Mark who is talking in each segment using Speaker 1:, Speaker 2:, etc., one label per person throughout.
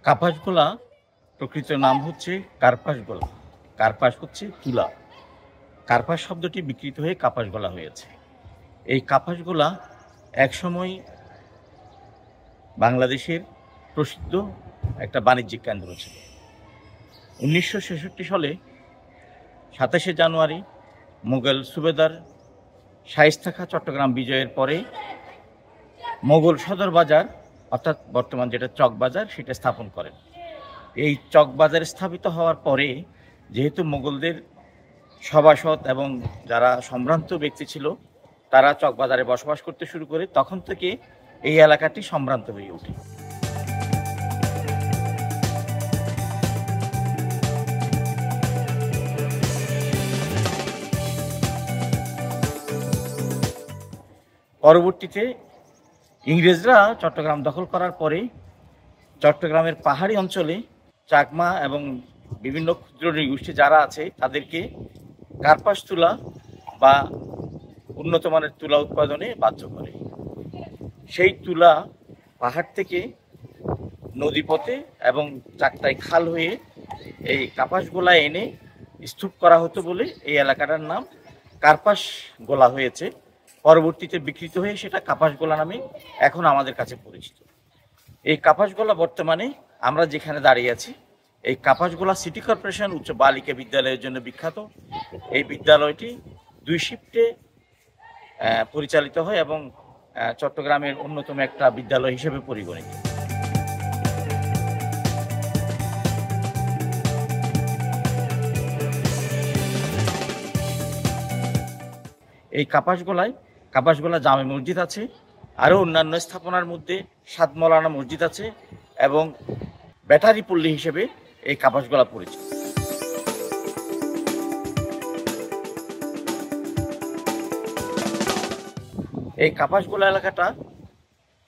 Speaker 1: কাপাস গোলা প্রকৃত নাম হচ্ছে কার্পাস গোলা। কার্পাস হচ্ছে তুলা। কার্পাস শব্দটি বিকৃত হয়ে কাপাস গোলা হয়েছে। এই কাপাস গোলা একসময় বাংলাদেশের প্রসিদ্ধ একটা বাণিজ্যিক কেন্দ্র ছিল। 1966 সালে 27শে জানুয়ারি মোগল সুবেদার শায়েস্তা খাঁ চট্টগ্রাম বিজয়ের পরে মোগল সদর বাজার অর্থাৎ বর্তমান যেটা চক বাজার সেটা স্থাপন করেন। এই চক বাজার স্থাপিত হওয়ার পরে যেহেতু মোগলদের সভাসদ এবং যারা সম্ভ্রান্ত ব্যক্তি ছিল তারা চক বাজারে বসবাস করতে শুরু করে, তখন থেকে এই এলাকাটি সম্ভ্রান্ত হয়ে ওঠে। পরবর্তীতে ইংরেজরা চট্টগ্রাম দখল করার পরে চট্টগ্রামের পাহাড়ি অঞ্চলে চাকমা এবং বিভিন্ন ক্ষুদ্র নৃগোষ্ঠী যারা আছে তাদেরকে কার্পাস তুলা বা উন্নত মানের তুলা উৎপাদনে বাধ্য করে। সেই তুলা পাহাড় থেকে নদীপথে এবং চাকতায় খাল হয়ে এই কাপাস গোলা এনে স্তূপ করা হতো বলে এই এলাকাটার নাম কার্পাস গোলা হয়েছে। পরবর্তীতে বিকৃত হয়ে সেটা কাপাস গোলা নামে এখন আমাদের কাছে পরিচিত। এই কাপাস গোলা বর্তমানে আমরা যেখানে দাঁড়িয়ে আছি এই কাপাস গোলা সিটি কর্পোরেশন উচ্চ বালিকা বিদ্যালয়ের জন্য বিখ্যাত। এই বিদ্যালয়টি 2 শিফটে পরিচালিত হয় এবং চট্টগ্রামের অন্যতম একটা বিদ্যালয় হিসেবে পরিগণিত। এই কাপাসগোলা জামে মসজিদ আছে, আরও অন্যান্য স্থাপনার মধ্যে 7 মৌলানা মসজিদ আছে এবং ব্যাটারি পল্লী হিসেবে এই কাপাসগোলা পরিচিত। এই কাপাসগোলা এলাকাটা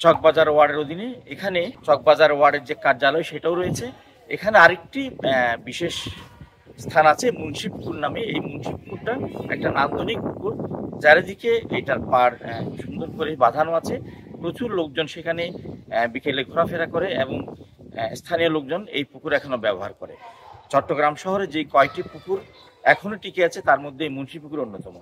Speaker 1: চকবাজার ওয়ার্ডের অধীনে। এখানে চকবাজার ওয়ার্ডের যে কার্যালয় সেটাও রয়েছে। এখানে আরেকটি বিশেষ স্থান আছে মুন্সিপুকুর নামে। এই মুন্সিপুকুরটা একটা নান্দনিক পুকুর, চারিদিকে এটার পাড় সুন্দর করে বাঁধানো আছে। প্রচুর লোকজন সেখানে বিকেলে ঘোরাফেরা করে এবং স্থানীয় লোকজন এই পুকুর এখনো ব্যবহার করে। চট্টগ্রাম শহরে যে কয়টি পুকুর এখনো টিকে আছে তার মধ্যে এই মুন্সিপুকুর অন্যতম।